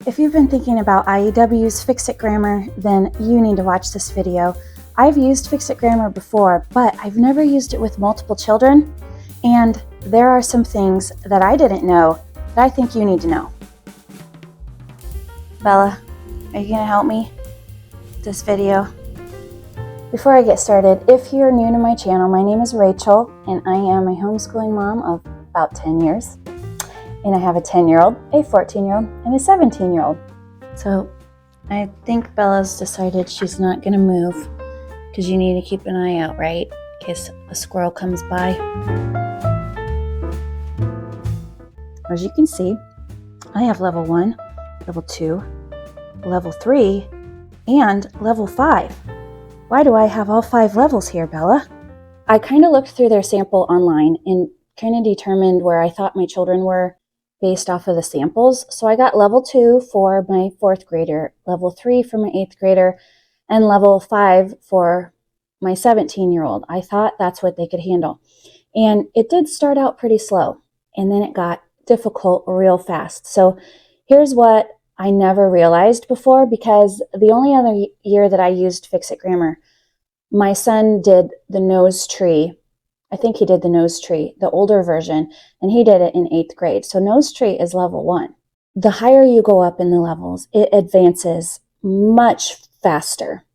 If you've been thinking about IEW's Fix It Grammar, then you need to watch this video. I've used Fix It Grammar before, but I've never used it with multiple children, and there are some things that I didn't know that I think you need to know. Bella, are you going to help me with this video? Before I get started, if you're new to my channel, my name is Rachel, and I am a homeschooling mom of about 10 years. And I have a 10-year-old, a 14-year-old, and a 17-year-old. So I think Bella's decided she's not going to move because you need to keep an eye out, right? In case a squirrel comes by. As you can see, I have level 1, level 2, level 3, and level 5. Why do I have all 5 levels here, Bella? I kind of looked through their sample online and kind of determined where I thought my children were based off of the samples. So I got level 2 for my 4th grader, level 3 for my 8th grader, and level 5 for my 17-year-old. I thought that's what they could handle. And it did start out pretty slow, and then it got difficult real fast. So here's what I never realized before, because the only other year that I used Fix It Grammar, my son did the nose tree. I think he did the nose tree, the older version, and he did it in 8th grade. So nose tree is level 1. The higher you go up in the levels, it advances much faster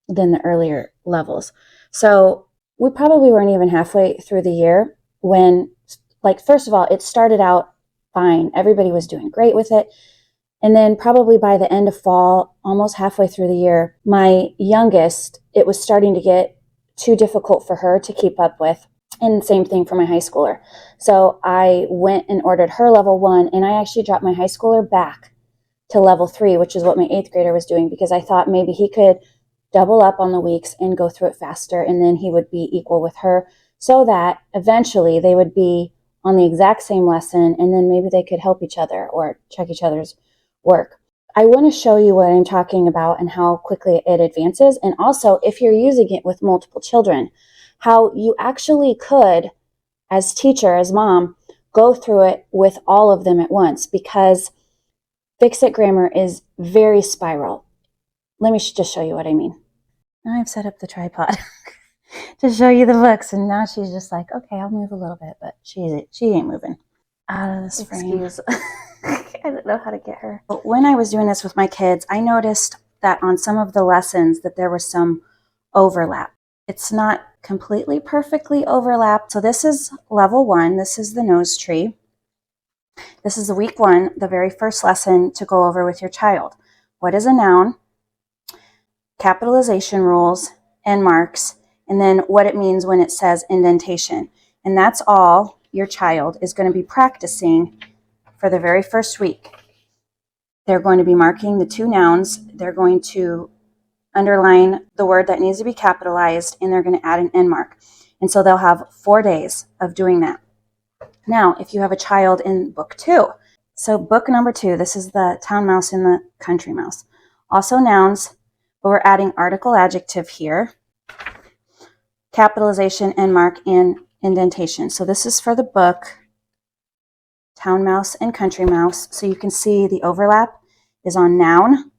than the earlier levels. So we probably weren't even halfway through the year when, first of all, it started out fine. Everybody was doing great with it. And then probably by the end of fall, almost halfway through the year, my youngest, it was starting to get too difficult for her to keep up with. And same thing for my high schooler. So I went and ordered her level 1, and I actually dropped my high schooler back to level 3, which is what my 8th grader was doing, because I thought maybe he could double up on the weeks and go through it faster, and then he would be equal with her, so that eventually they would be on the exact same lesson, and then maybe they could help each other or check each other's work. I want to show you what I'm talking about and how quickly it advances, and also if you're using it with multiple children, how you actually could, as teacher, as mom, go through it with all of them at once, because Fix It Grammar is very spiral. Let me just show you what I mean. Now I've set up the tripod to show you the books, and now she's just like, okay, I'll move a little bit, but she ain't moving out of this frame. I don't know how to get her. But when I was doing this with my kids, I noticed that on some of the lessons that there was some overlap. It's not completely perfectly overlapped. So this is level 1. This is the nose tree. This is the week 1, the very first lesson to go over with your child. What is a noun? Capitalization rules and marks, and then what it means when it says indentation. And that's all your child is going to be practicing for the very first week. They're going to be marking the 2 nouns. They're going to underline the word that needs to be capitalized, and they're going to add an end mark. And so they'll have 4 days of doing that. Now, if you have a child in book 2, so book number 2, this is the town mouse and the country mouse. Also nouns, but we're adding article adjective here, capitalization, end mark, and indentation. So this is for the book, town mouse and country mouse. So you can see the overlap is on noun,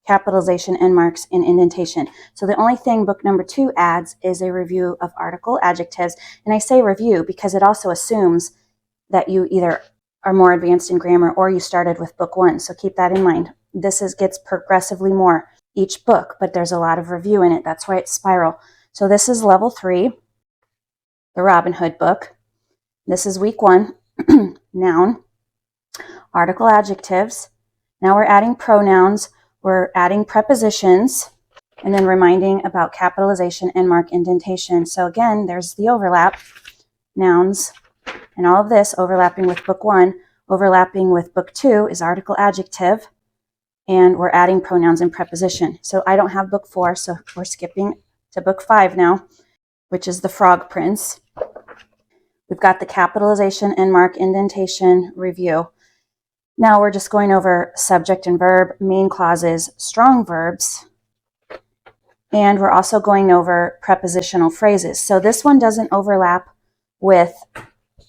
capitalization, end marks, and indentation. So the only thing book number 2 adds is a review of article adjectives. And I say review because it also assumes that you either are more advanced in grammar or you started with book 1. So keep that in mind. This gets progressively more each book, but there's a lot of review in it. That's why it's spiral. So this is level 3, the Robin Hood book. This is week 1, noun, article adjectives. Now we're adding pronouns. We're adding prepositions, and then reminding about capitalization, end mark, indentation. So again, there's the overlap, nouns, and all of this overlapping with book 1. Overlapping with book 2 is article adjective, and we're adding pronouns and preposition. So I don't have book 4, so we're skipping to book 5 now, which is the Frog Prince. We've got the capitalization, end mark, indentation, review. Now we're just going over subject and verb, main clauses, strong verbs, and we're also going over prepositional phrases. So this one doesn't overlap with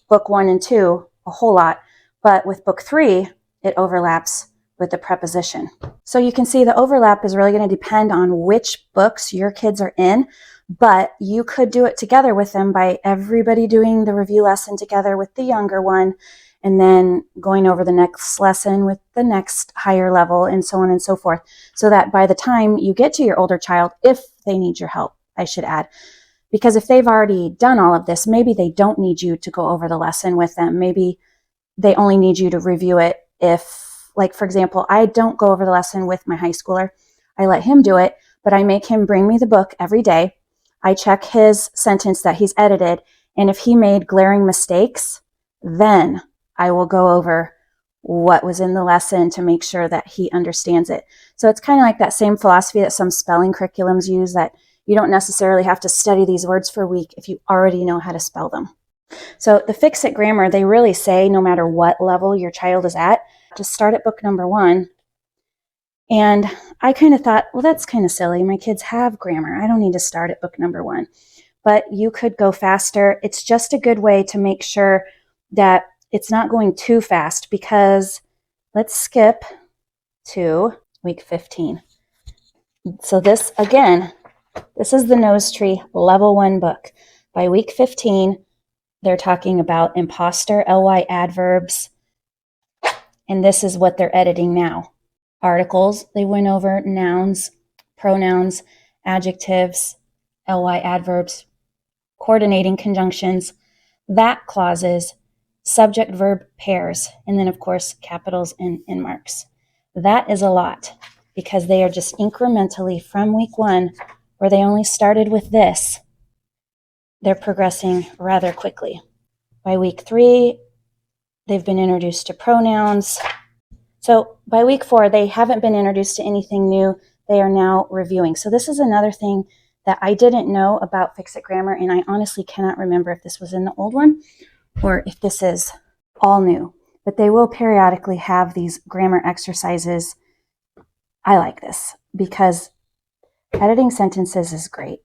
book 1 and 2 a whole lot, but with book 3, it overlaps with the preposition. So you can see the overlap is really going to depend on which books your kids are in, but you could do it together with them by everybody doing the review lesson together with the younger one, and then going over the next lesson with the next higher level, and so on and so forth, so that by the time you get to your older child, if they need your help, I should add, because if they've already done all of this, maybe they don't need you to go over the lesson with them. Maybe they only need you to review it if, like, for example, I don't go over the lesson with my high schooler. I let him do it, but I make him bring me the book every day. I check his sentence that he's edited, and if he made glaring mistakes, then I will go over what was in the lesson to make sure that he understands it. So it's kind of like that same philosophy that some spelling curriculums use, that you don't necessarily have to study these words for a week if you already know how to spell them. So the Fix It Grammar, they really say no matter what level your child is at, just start at book number 1. And I kind of thought, well, that's kind of silly. My kids have grammar. I don't need to start at book number 1. But you could go faster. It's just a good way to make sure that it's not going too fast, because let's skip to week 15. So this, again, this is the Nose Tree Level 1 book. By week 15, they're talking about imposter, ly adverbs, and this is what they're editing now. Articles, they went over nouns, pronouns, adjectives, ly adverbs, coordinating conjunctions, that clauses, subject-verb pairs, and then, of course, capitals and end marks. That is a lot, because they are just incrementally from week 1, where they only started with this, they're progressing rather quickly. By week 3, they've been introduced to pronouns. So by week 4, they haven't been introduced to anything new. They are now reviewing. So this is another thing that I didn't know about Fix It Grammar, and I honestly cannot remember if this was in the old one or if this is all new. But they will periodically have these grammar exercises. I like this because editing sentences is great,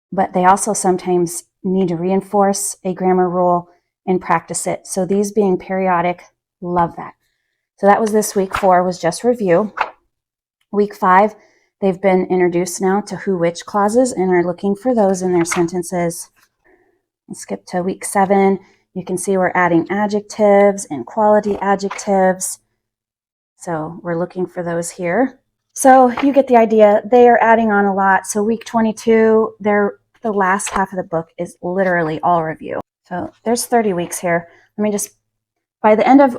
but they also sometimes need to reinforce a grammar rule and practice it. So these being periodic, love that. So that was this week 4, was just review. Week 5, they've been introduced now to who, which clauses and are looking for those in their sentences. Let's skip to week 7. You can see we're adding adjectives and quality adjectives. So we're looking for those here. So you get the idea. They are adding on a lot. So week 22, the last half of the book is literally all review. So there's 30 weeks here. Let me just, by the end of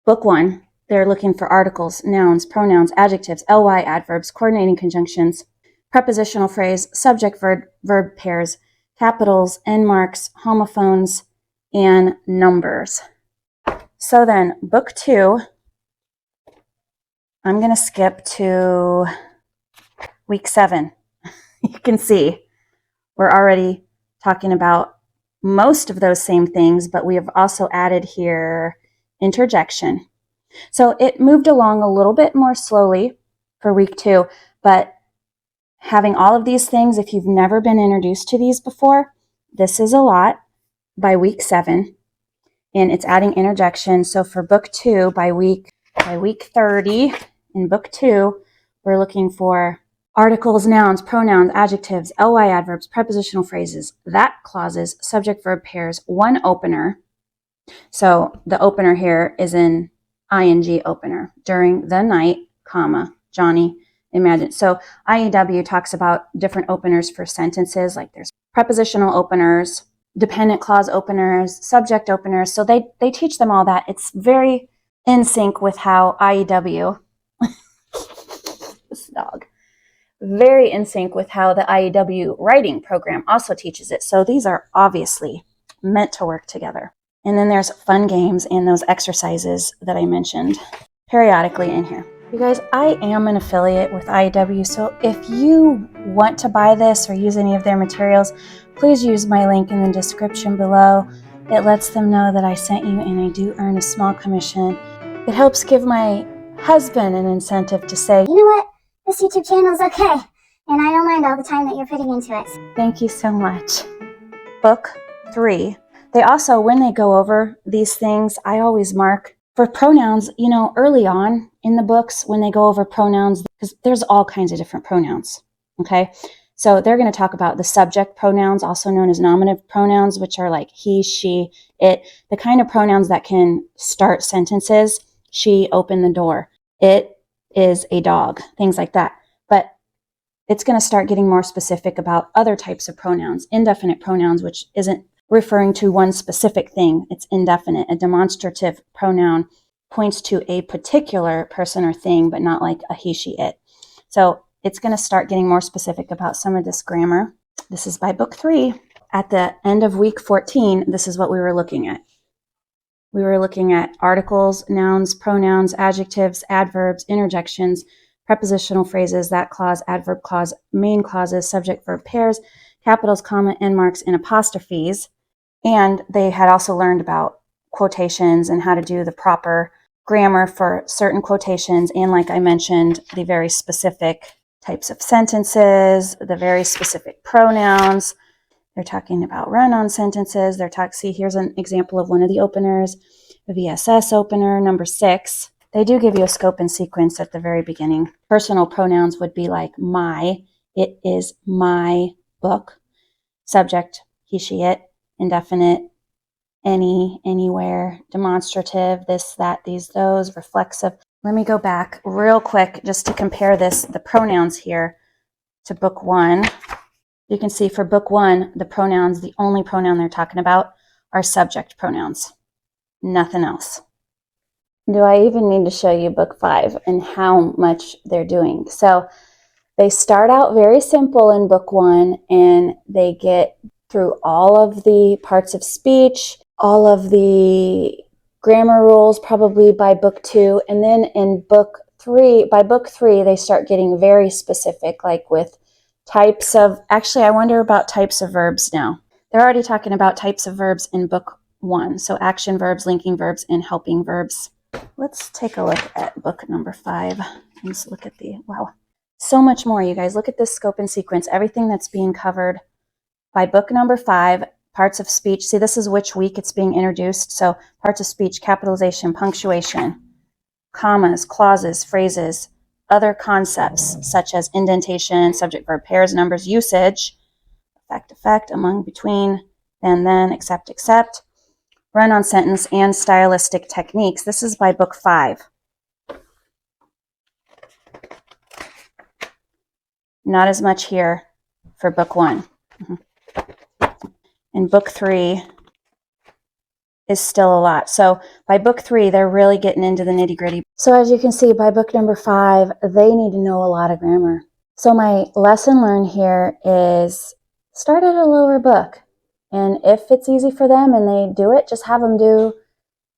book 1, they're looking for articles, nouns, pronouns, adjectives, ly adverbs, coordinating conjunctions, prepositional phrase, subject verb pairs, capitals, end marks, homophones, and numbers. So then book 2, I'm going to skip to week 7. You can see we're already talking about most of those same things, but we have also added here interjection. So it moved along a little bit more slowly for week 2, but having all of these things, if you've never been introduced to these before, this is a lot by week 7, and it's adding interjection. So for book 2, by week 30 in book 2, we're looking for articles, nouns, pronouns, adjectives, ly adverbs, prepositional phrases, that clauses, subject verb pairs, one opener. So the opener here is an ing opener. During the night, comma, Johnny imagined. So IEW talks about different openers for sentences, like there's prepositional openers, dependent clause openers, subject openers. So they teach them all that. It's very in sync with how IEW, this dog, very in sync with how the IEW writing program also teaches it. So these are obviously meant to work together. And then there's fun games and those exercises that I mentioned periodically in here. You guys, I am an affiliate with IEW, so if you want to buy this or use any of their materials, please use my link in the description below. It lets them know that I sent you, and I do earn a small commission. It helps give my husband an incentive to say, you know what, this YouTube channel is okay, and I don't mind all the time that you're putting into it. Thank you so much. Book 3. They also, when they go over these things, I always mark For pronouns, you know, early on in the books when they go over pronouns, because there's all kinds of different pronouns, okay? So they're going to talk about the subject pronouns, also known as nominative pronouns, which are like he, she, it, the kind of pronouns that can start sentences. She opened the door. It is a dog, things like that. But it's going to start getting more specific about other types of pronouns, indefinite pronouns, which isn't referring to one specific thing. It's indefinite. A demonstrative pronoun points to a particular person or thing, but not like a he, she, it. So it's going to start getting more specific about some of this grammar. This is by book 3. At the end of week 14, this is what we were looking at. We were looking at articles, nouns, pronouns, adjectives, adverbs, interjections, prepositional phrases, that clause, adverb clause, main clauses, subject verb pairs, capitals, comma, end marks, and apostrophes. And they had also learned about quotations and how to do the proper grammar for certain quotations. And like I mentioned, the very specific types of sentences, the very specific pronouns. They're talking about run-on sentences. See, here's an example of one of the openers, the VSS opener, number 6. They do give you a scope and sequence at the very beginning. Personal pronouns would be like my, it is my book. Subject, he, she, it. Indefinite, any, anywhere. Demonstrative, this, that, these, those. Reflexive. Let me go back real quick just to compare the pronouns here to book 1. You can see for book 1, the pronouns, the only pronoun they're talking about are subject pronouns. Nothing else. Do I even need to show you book 5 and how much they're doing? So they start out very simple in book 1 and they get through all of the parts of speech, all of the grammar rules probably by book 2. And then in book 3, by book 3, they start getting very specific, like with types of, actually, I wonder about types of verbs now. They're already talking about types of verbs in book 1. So action verbs, linking verbs, and helping verbs. Let's take a look at book number 5. Let's look at wow. So much more, you guys. Look at this scope and sequence. Everything that's being covered by book number 5, parts of speech. See, this is which week it's being introduced. So parts of speech, capitalization, punctuation, commas, clauses, phrases, other concepts such as indentation, subject verb pairs, numbers, usage, effect, among, between, then, except, run-on sentence, and stylistic techniques. This is by book 5. Not as much here for book 1. And book 3 is still a lot. So by book 3, they're really getting into the nitty-gritty. So as you can see, by book number 5, they need to know a lot of grammar. So my lesson learned here is start at a lower book. And if it's easy for them and they do it, just have them do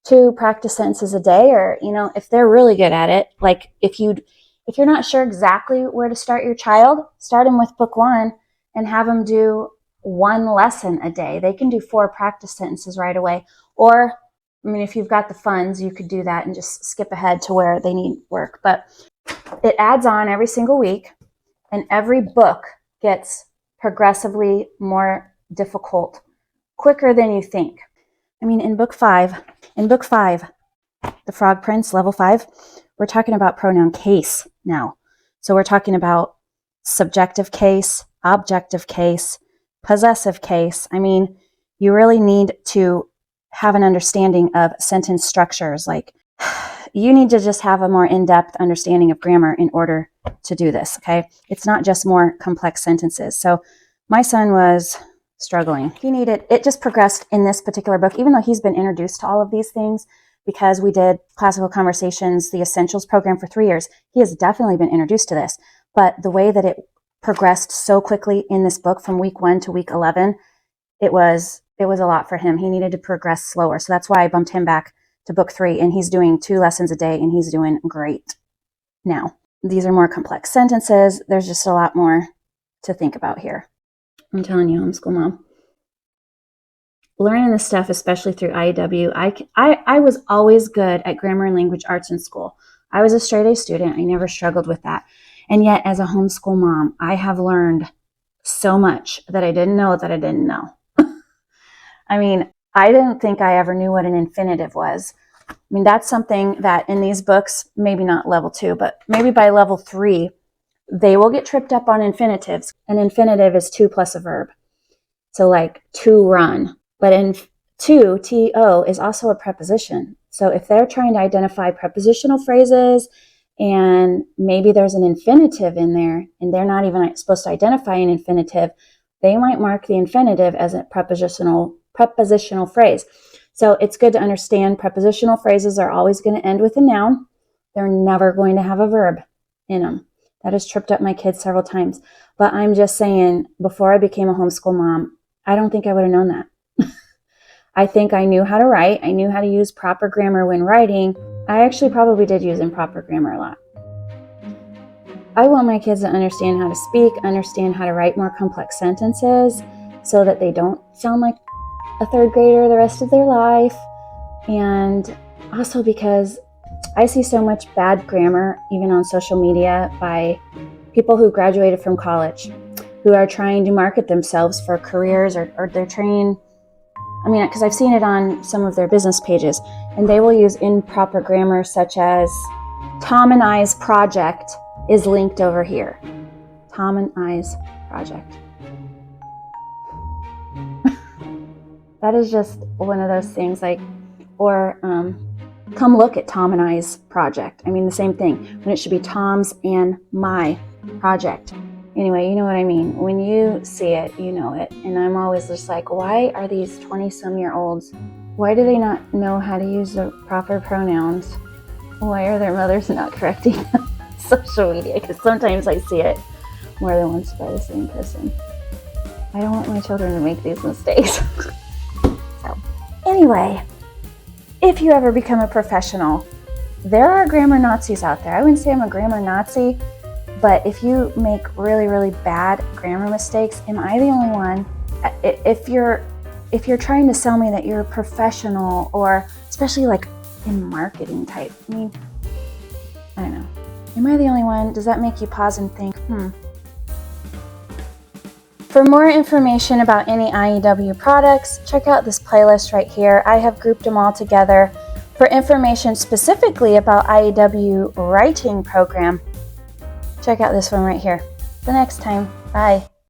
2 practice sentences a day. Or, you know, if they're really good at it, like if you're not sure exactly where to start your child, start them with book 1 and have them do 1 lesson a day. They can do 4 practice sentences right away. Or, I mean, if you've got the funds, you could do that and just skip ahead to where they need work. But it adds on every single week, and every book gets progressively more difficult, quicker than you think. I mean, in book 5, The Frog Prince, level 5, we're talking about pronoun case now. So we're talking about subjective case, objective case, possessive case. I mean, you really need to have an understanding of sentence structures. Like, you need to just have a more in-depth understanding of grammar in order to do this, okay? It's not just more complex sentences. So my son was struggling. It just progressed in this particular book, even though he's been introduced to all of these things because we did Classical Conversations, the Essentials program for 3 years. He has definitely been introduced to this, but the way that it progressed so quickly in this book from week 1 to week 11, it was a lot for him. He needed to progress slower. So that's why I bumped him back to book 3, and he's doing 2 lessons a day, and he's doing great now. These are more complex sentences. There's just a lot more to think about here. I'm telling you, homeschool mom. Learning this stuff, especially through IEW, I was always good at grammar and language arts in school. I was a straight A student. I never struggled with that. And yet, as a homeschool mom, I have learned so much that I didn't know that I didn't know. I mean, I didn't think I ever knew what an infinitive was. I mean, that's something that in these books, maybe not level 2, but maybe by level 3, they will get tripped up on infinitives. An infinitive is to plus a verb. So like to run. But in to is also a preposition. So if they're trying to identify prepositional phrases and maybe there's an infinitive in there and they're not even supposed to identify an infinitive, they might mark the infinitive as a prepositional phrase. So it's good to understand prepositional phrases are always going to end with a noun. They're never going to have a verb in them. That has tripped up my kids several times. But I'm just saying, before I became a homeschool mom, I don't think I would have known that. I think I knew how to write. I knew how to use proper grammar when writing. I actually probably did use improper grammar a lot. I want my kids to understand how to speak, understand how to write more complex sentences so that they don't sound like a third grader the rest of their life. And also because I see so much bad grammar, even on social media, by people who graduated from college, who are trying to market themselves for careers or they're trying, because I've seen it on some of their business pages, and they will use improper grammar such as Tom and I's project is linked over here. Tom and I's project. That is just one of those things or come look at Tom and I's project. The same thing, when it should be Tom's and my project. Anyway, you know what I mean. When you see it, you know it. And I'm always just like, why are these 20-some-year-olds, why do they not know how to use the proper pronouns? Why are their mothers not correcting them on social media? Because sometimes I see it more than once by the same person. I don't want my children to make these mistakes. So, anyway, if you ever become a professional, there are grammar Nazis out there. I wouldn't say I'm a grammar Nazi, but if you make really, really bad grammar mistakes, am I the only one? If you're trying to sell me that you're a professional, or especially like in marketing type, I don't know. Am I the only one? Does that make you pause and think, For more information about any IEW products, check out this playlist right here. I have grouped them all together. For information specifically about IEW writing program, check out this one right here. The next time, bye.